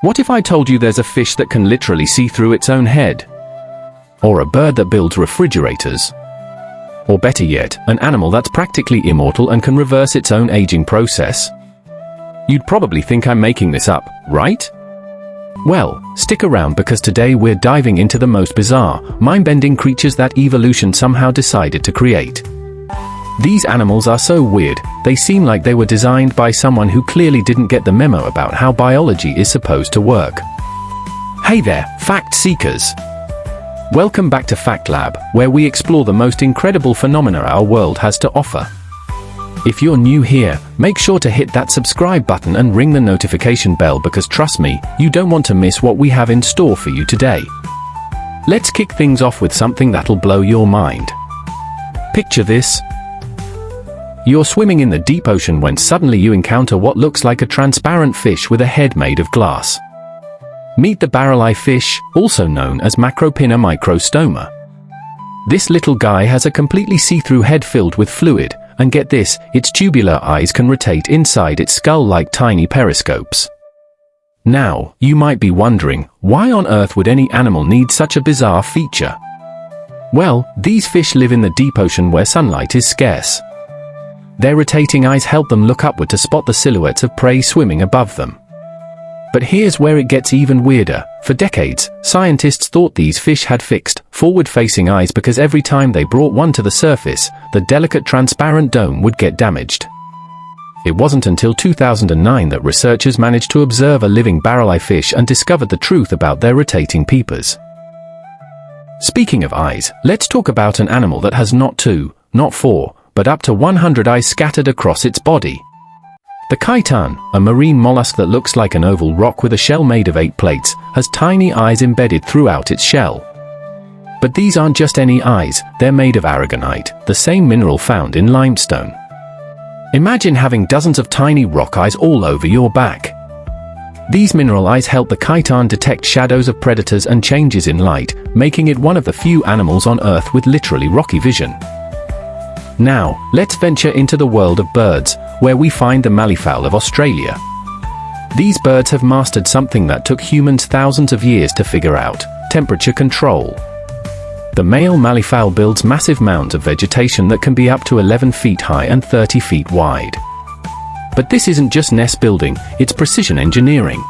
What if I told you there's a fish that can literally see through its own head? Or a bird that builds refrigerators? Or better yet, an animal that's practically immortal and can reverse its own aging process? You'd probably think I'm making this up, right? Well, stick around because today we're diving into the most bizarre, mind-bending creatures that evolution somehow decided to create. These animals are so weird, they seem like they were designed by someone who clearly didn't get the memo about how biology is supposed to work. Hey there, fact seekers! Welcome back to FactLab, where we explore the most incredible phenomena our world has to offer. If you're new here, make sure to hit that subscribe button and ring the notification bell because trust me, you don't want to miss what we have in store for you today. Let's kick things off with something that'll blow your mind. Picture this. You're swimming in the deep ocean when suddenly you encounter what looks like a transparent fish with a head made of glass. Meet the barrel-eye fish, also known as Macropinna microstoma. This little guy has a completely see-through head filled with fluid, and get this, its tubular eyes can rotate inside its skull like tiny periscopes. Now, you might be wondering, why on earth would any animal need such a bizarre feature? Well, these fish live in the deep ocean where sunlight is scarce. Their rotating eyes help them look upward to spot the silhouettes of prey swimming above them. But here's where it gets even weirder. For decades, scientists thought these fish had fixed, forward-facing eyes because every time they brought one to the surface, the delicate transparent dome would get damaged. It wasn't until 2009 that researchers managed to observe a living barrel-eye fish and discovered the truth about their rotating peepers. Speaking of eyes, let's talk about an animal that has not 2, not 4, but up to 100 eyes scattered across its body. The chiton, a marine mollusk that looks like an oval rock with a shell made of 8 plates, has tiny eyes embedded throughout its shell. But these aren't just any eyes, they're made of aragonite, the same mineral found in limestone. Imagine having dozens of tiny rock eyes all over your back. These mineral eyes help the chiton detect shadows of predators and changes in light, making it one of the few animals on Earth with literally rocky vision. Now, let's venture into the world of birds, where we find the malleefowl of Australia. These birds have mastered something that took humans thousands of years to figure out: temperature control. The male malleefowl builds massive mounds of vegetation that can be up to 11 feet high and 30 feet wide. But this isn't just nest building, it's precision engineering.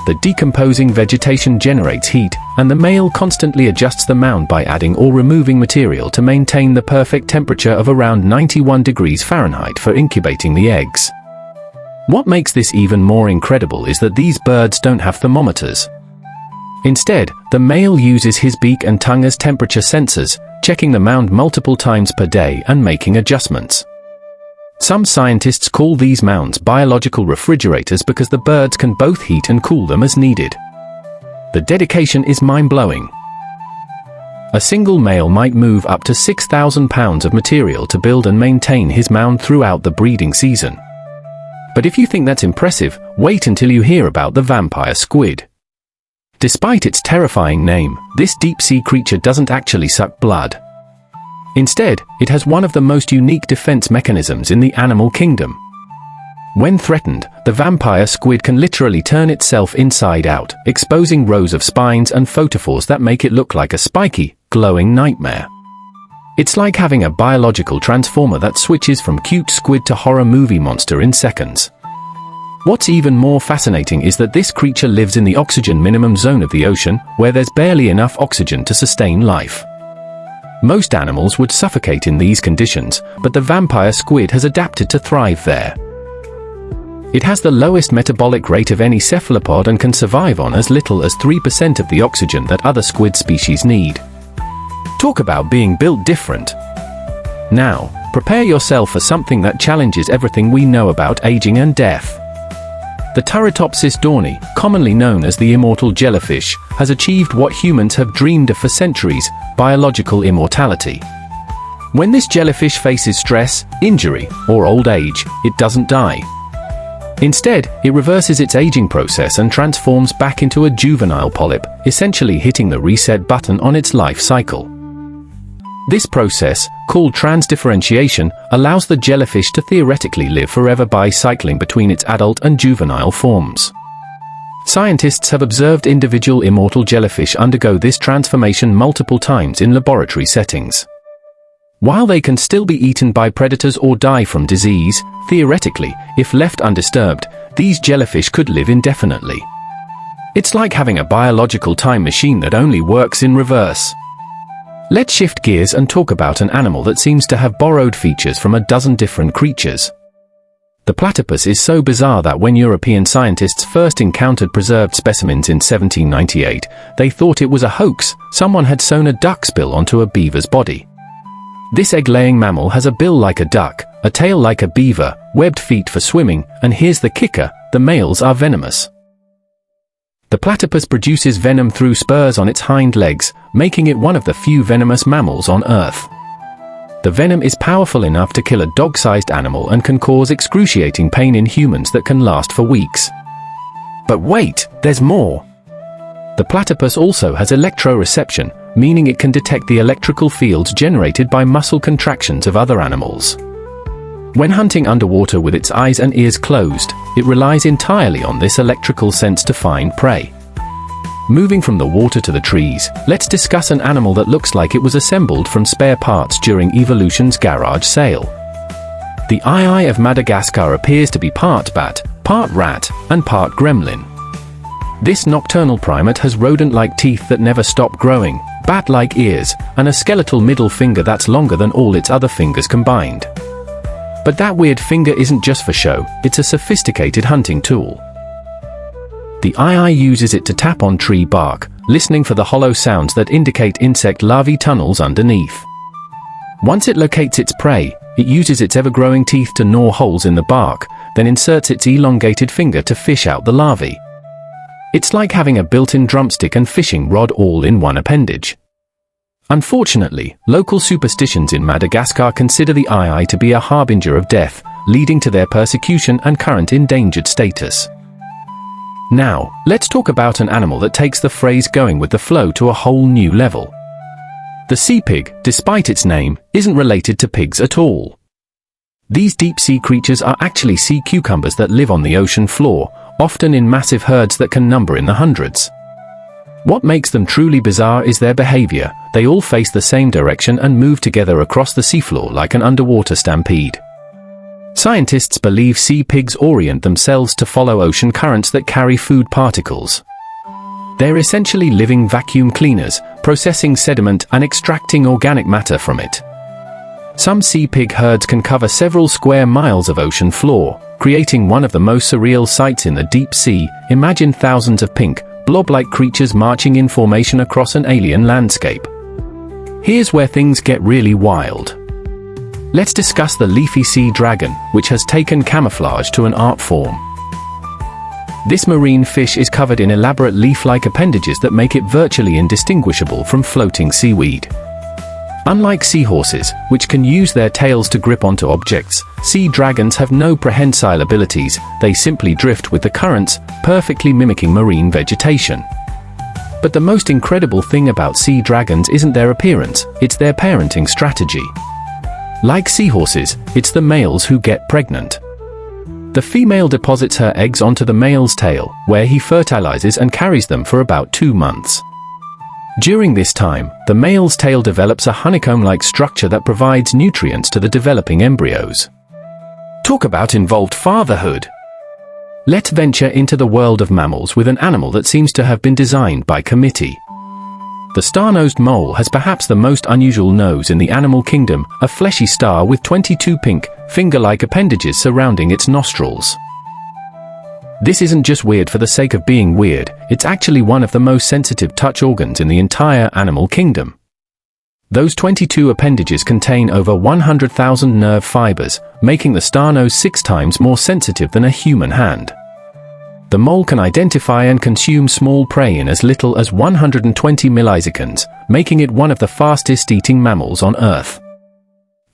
The decomposing vegetation generates heat, and the male constantly adjusts the mound by adding or removing material to maintain the perfect temperature of around 91 degrees Fahrenheit for incubating the eggs. What makes this even more incredible is that these birds don't have thermometers. Instead, the male uses his beak and tongue as temperature sensors, checking the mound multiple times per day and making adjustments. Some scientists call these mounds biological refrigerators because the birds can both heat and cool them as needed. The dedication is mind-blowing. A single male might move up to 6,000 pounds of material to build and maintain his mound throughout the breeding season. But if you think that's impressive, wait until you hear about the vampire squid. Despite its terrifying name, this deep-sea creature doesn't actually suck blood. Instead, it has one of the most unique defense mechanisms in the animal kingdom. When threatened, the vampire squid can literally turn itself inside out, exposing rows of spines and photophores that make it look like a spiky, glowing nightmare. It's like having a biological transformer that switches from cute squid to horror movie monster in seconds. What's even more fascinating is that this creature lives in the oxygen minimum zone of the ocean, where there's barely enough oxygen to sustain life. Most animals would suffocate in these conditions, but the vampire squid has adapted to thrive there. It has the lowest metabolic rate of any cephalopod and can survive on as little as 3% of the oxygen that other squid species need. Talk about being built different. Now, prepare yourself for something that challenges everything we know about aging and death. The Turritopsis dohrnii, commonly known as the immortal jellyfish, has achieved what humans have dreamed of for centuries: biological immortality. When this jellyfish faces stress, injury, or old age, it doesn't die. Instead, it reverses its aging process and transforms back into a juvenile polyp, essentially hitting the reset button on its life cycle. This process, called transdifferentiation, allows the jellyfish to theoretically live forever by cycling between its adult and juvenile forms. Scientists have observed individual immortal jellyfish undergo this transformation multiple times in laboratory settings. While they can still be eaten by predators or die from disease, theoretically, if left undisturbed, these jellyfish could live indefinitely. It's like having a biological time machine that only works in reverse. Let's shift gears and talk about an animal that seems to have borrowed features from a dozen different creatures. The platypus is so bizarre that when European scientists first encountered preserved specimens in 1798, they thought it was a hoax. Someone had sewn a duck's bill onto a beaver's body. This egg-laying mammal has a bill like a duck, a tail like a beaver, webbed feet for swimming, and here's the kicker: the males are venomous. The platypus produces venom through spurs on its hind legs, making it one of the few venomous mammals on Earth. The venom is powerful enough to kill a dog-sized animal and can cause excruciating pain in humans that can last for weeks. But wait, there's more! The platypus also has electroreception, meaning it can detect the electrical fields generated by muscle contractions of other animals. When hunting underwater with its eyes and ears closed, it relies entirely on this electrical sense to find prey. Moving from the water to the trees, let's discuss an animal that looks like it was assembled from spare parts during evolution's garage sale. The eye of Madagascar appears to be part bat, part rat, and part gremlin. This nocturnal primate has rodent-like teeth that never stop growing, bat-like ears, and a skeletal middle finger that's longer than all its other fingers combined. But that weird finger isn't just for show, it's a sophisticated hunting tool. The eye uses it to tap on tree bark, listening for the hollow sounds that indicate insect larvae tunnels underneath. Once it locates its prey, it uses its ever-growing teeth to gnaw holes in the bark, then inserts its elongated finger to fish out the larvae. It's like having a built-in drumstick and fishing rod all in one appendage. Unfortunately, local superstitions in Madagascar consider the eye to be a harbinger of death, leading to their persecution and current endangered status. Now, let's talk about an animal that takes the phrase "going with the flow" to a whole new level. The sea pig, despite its name, isn't related to pigs at all. These deep-sea creatures are actually sea cucumbers that live on the ocean floor, often in massive herds that can number in the hundreds. What makes them truly bizarre is their behavior. They all face the same direction and move together across the seafloor like an underwater stampede. Scientists believe sea pigs orient themselves to follow ocean currents that carry food particles. They're essentially living vacuum cleaners, processing sediment and extracting organic matter from it. Some sea pig herds can cover several square miles of ocean floor, creating one of the most surreal sights in the deep sea. Imagine thousands of pink, blob-like creatures marching in formation across an alien landscape. Here's where things get really wild. Let's discuss the leafy sea dragon, which has taken camouflage to an art form. This marine fish is covered in elaborate leaf-like appendages that make it virtually indistinguishable from floating seaweed. Unlike seahorses, which can use their tails to grip onto objects, sea dragons have no prehensile abilities. They simply drift with the currents, perfectly mimicking marine vegetation. But the most incredible thing about sea dragons isn't their appearance, it's their parenting strategy. Like seahorses, it's the males who get pregnant. The female deposits her eggs onto the male's tail, where he fertilizes and carries them for about 2 months. During this time, the male's tail develops a honeycomb-like structure that provides nutrients to the developing embryos. Talk about involved fatherhood! Let's venture into the world of mammals with an animal that seems to have been designed by committee. The star-nosed mole has perhaps the most unusual nose in the animal kingdom, a fleshy star with 22 pink, finger-like appendages surrounding its nostrils. This isn't just weird for the sake of being weird, it's actually one of the most sensitive touch organs in the entire animal kingdom. Those 22 appendages contain over 100,000 nerve fibers, making the star nose 6 times more sensitive than a human hand. The mole can identify and consume small prey in as little as 120 milliseconds, making it one of the fastest-eating mammals on Earth.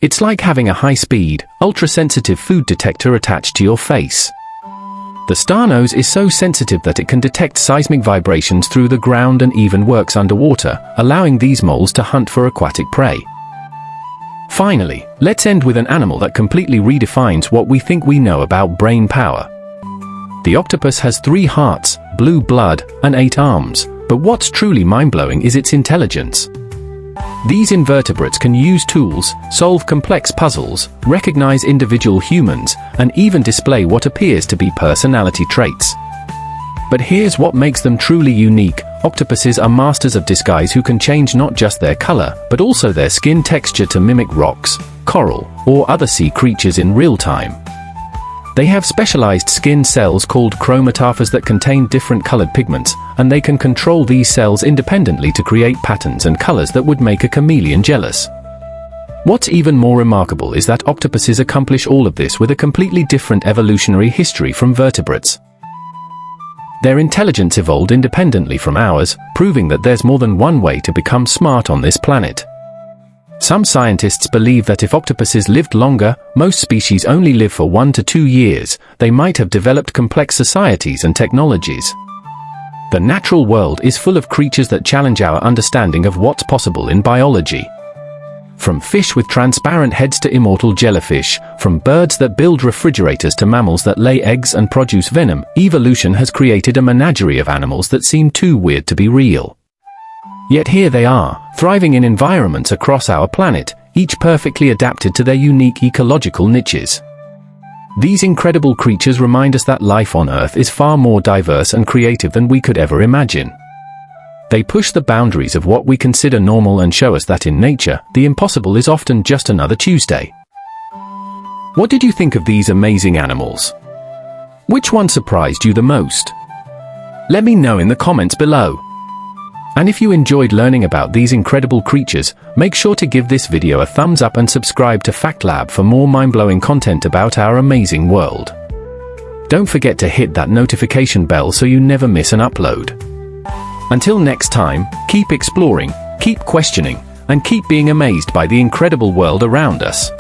It's like having a high-speed, ultra-sensitive food detector attached to your face. The star nose is so sensitive that it can detect seismic vibrations through the ground and even works underwater, allowing these moles to hunt for aquatic prey. Finally, let's end with an animal that completely redefines what we think we know about brain power. The octopus has 3 hearts, blue blood, and 8 arms, but what's truly mind-blowing is its intelligence. These invertebrates can use tools, solve complex puzzles, recognize individual humans, and even display what appears to be personality traits. But here's what makes them truly unique. Octopuses are masters of disguise who can change not just their color, but also their skin texture to mimic rocks, coral, or other sea creatures in real time. They have specialized skin cells called chromatophores that contain different colored pigments, and they can control these cells independently to create patterns and colors that would make a chameleon jealous. What's even more remarkable is that octopuses accomplish all of this with a completely different evolutionary history from vertebrates. Their intelligence evolved independently from ours, proving that there's more than one way to become smart on this planet. Some scientists believe that if octopuses lived longer, most species only live for 1 to 2 years, they might have developed complex societies and technologies. The natural world is full of creatures that challenge our understanding of what's possible in biology. From fish with transparent heads to immortal jellyfish, from birds that build refrigerators to mammals that lay eggs and produce venom, evolution has created a menagerie of animals that seem too weird to be real. Yet here they are, thriving in environments across our planet, each perfectly adapted to their unique ecological niches. These incredible creatures remind us that life on Earth is far more diverse and creative than we could ever imagine. They push the boundaries of what we consider normal and show us that in nature, the impossible is often just another Tuesday. What did you think of these amazing animals? Which one surprised you the most? Let me know in the comments below. And if you enjoyed learning about these incredible creatures, make sure to give this video a thumbs up and subscribe to FactLab for more mind-blowing content about our amazing world. Don't forget to hit that notification bell so you never miss an upload. Until next time, keep exploring, keep questioning, and keep being amazed by the incredible world around us.